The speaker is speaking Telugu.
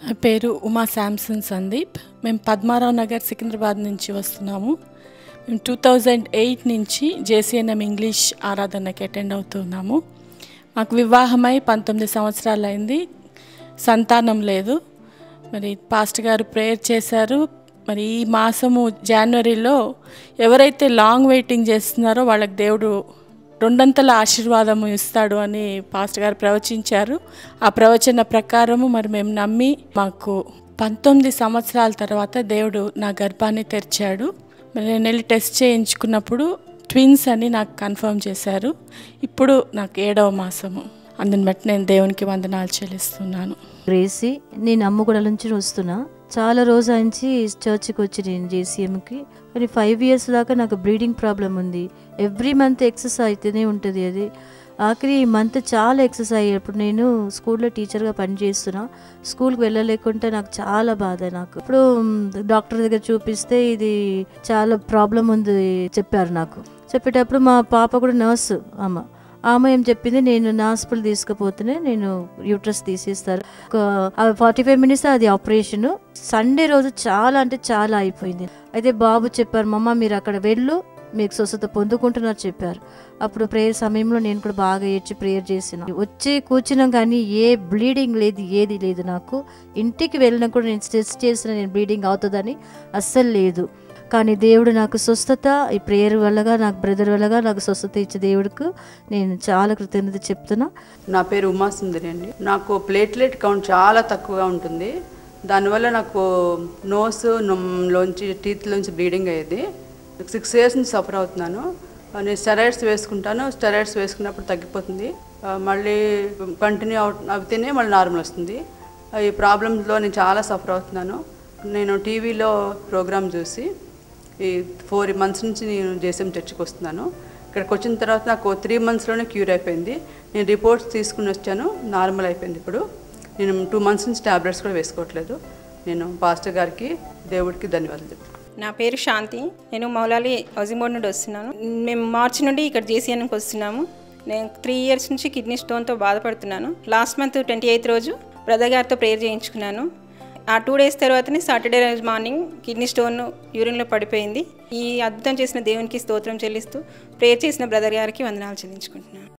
నా పేరు ఉమా శాంసన్ సందీప్. మేము పద్మారావు నగర్ సికింద్రాబాద్ నుంచి వస్తున్నాము. మేము 2008 నుంచి జేసీఎన్ఎం ఇంగ్లీష్ ఆరాధనకి అటెండ్ అవుతున్నాము. మాకు వివాహమై 19 సంవత్సరాలు అయింది. సంతానం లేదు. మరి పాస్టర్ గారు ప్రేయర్ చేశారు. మరి ఈ మాసము జనవరిలో ఎవరైతే లాంగ్ వెయిటింగ్ చేస్తున్నారో వాళ్ళకి దేవుడు రెండంతల ఆశీర్వాదము ఇస్తాడు అని పాస్టర్ గారు ప్రవచించారు. ఆ ప్రవచన ప్రకారము మరి మేము నమ్మి మాకు 19 సంవత్సరాల తర్వాత దేవుడు నా గర్భాన్ని తెరిచాడు. మరి నేను వెళ్ళి టెస్ట్ చేయించుకున్నప్పుడు ట్విన్స్ అని నాకు కన్ఫర్మ్ చేశారు. ఇప్పుడు నాకు 7వ మాసము. అందుని బట్టి నేను దేవునికి వందనాలు చెల్లిస్తున్నాను. గ్రేసీ, నేను అమ్మగూడల నుంచి వస్తున్నా. చాలా రోజు నుంచి చర్చ్కి వచ్చి నేను జేసీఎంకి, కానీ 5 ఇయర్స్ దాకా నాకు బ్లీడింగ్ ప్రాబ్లం ఉంది. ఎవ్రీ మంత్ ఎక్సర్సైజ్ అయితేనే ఉంటుంది. అది ఆఖరి ఈ మంత్ చాలా ఎక్సర్సైజ్ అయ్యేప్పుడు నేను స్కూల్లో టీచర్గా పనిచేస్తున్నా. స్కూల్కి వెళ్ళలేకుంటే నాకు చాలా బాధ. నాకు ఇప్పుడు డాక్టర్ దగ్గర చూపిస్తే ఇది చాలా ప్రాబ్లం ఉంది చెప్పారు. నాకు చెప్పేటప్పుడు మా పాప కూడా నర్సు ఆమె ఏం చెప్పింది, నేను నా హాస్పిటల్ తీసుకుపోతేనే నేను యూట్రస్ తీసేస్తారు. 45 మినిట్స్ అది ఆపరేషన్. సండే రోజు చాలా అంటే చాలా అయిపోయింది. అయితే బాబు చెప్పారు, మమ్మ మీరు అక్కడ వెళ్ళు, మీకు స్వస్థత పొందుకుంటున్నారు చెప్పారు. అప్పుడు ప్రేయర్ సమయంలో నేను కూడా బాగా ఏడ్చి ప్రేయర్ చేసిన. వచ్చి కూర్చున్నాం కానీ ఏ బ్లీడింగ్ లేదు, ఏది లేదు. నాకు ఇంటికి వెళ్ళినా కూడా నేను టెస్ట్ చేసిన నేను బ్లీడింగ్ అవుతుందని అస్సలు లేదు. కానీ దేవుడు నాకు స్వస్థత, ఈ ప్రేయర్ వల్లగా, నాకు బ్రదర్ వల్లగా నాకు స్వస్థత ఇచ్చే దేవుడికి నేను చాలా కృతజ్ఞత చెప్తున్నా. నా పేరు ఉమాసుందరి అండి. నాకు ప్లేట్లెట్ కౌంట్ చాలా తక్కువగా ఉంటుంది. దానివల్ల నాకు లోంచి టీత్లోంచి బ్లీడింగ్ అయ్యేది. 6 ఇయర్స్ నుంచి సఫర్ అవుతున్నాను. నేను స్టెరాయిడ్స్ వేసుకుంటాను. స్టెరాయిడ్స్ వేసుకున్నప్పుడు తగ్గిపోతుంది. మళ్ళీ కంటిన్యూ అవుతేనే మళ్ళీ నార్మల్ వస్తుంది. ఈ ప్రాబ్లమ్స్లో నేను చాలా సఫర్ అవుతున్నాను. నేను టీవీలో ప్రోగ్రామ్ చూసి ఈ 4 మంత్స్ నుంచి నేను జేసీఎం చర్చికి వస్తున్నాను. ఇక్కడికి వచ్చిన తర్వాత నాకు 3 మంత్స్లోనే క్యూర్ అయిపోయింది. నేను రిపోర్ట్స్ తీసుకుని వచ్చాను, నార్మల్ అయిపోయింది. ఇప్పుడు నేను 2 మంత్స్ నుంచి ట్యాబ్లెట్స్ కూడా వేసుకోవట్లేదు. నేను పాస్టర్ గారికి, దేవుడికి ధన్యవాదాలు చెప్తాను. నా పేరు శాంతి. నేను మౌలాలి హౌసింగ్ బోర్డ్ నుండి వస్తున్నాను. మేము మార్చి నుండి ఇక్కడ జేసీఎన్కి వస్తున్నాము. నేను 3 ఇయర్స్ నుంచి కిడ్నీ స్టోన్తో బాధపడుతున్నాను. లాస్ట్ మంత్ 28th రోజు బ్రదర్ గారితో ప్రేయర్ చేయించుకున్నాను. ఆ 2 డేస్ తర్వాతనే సాటర్డే రోజు మార్నింగ్ కిడ్నీ స్టోన్ యూరిన్లో పడిపోయింది. ఈ అద్భుతం చేసిన దేవునికి స్తోత్రం చెల్లిస్తూ ప్రేయర్ చేసిన బ్రదర్ గారికి వందనాలు చెల్లించుకుంటున్నాను.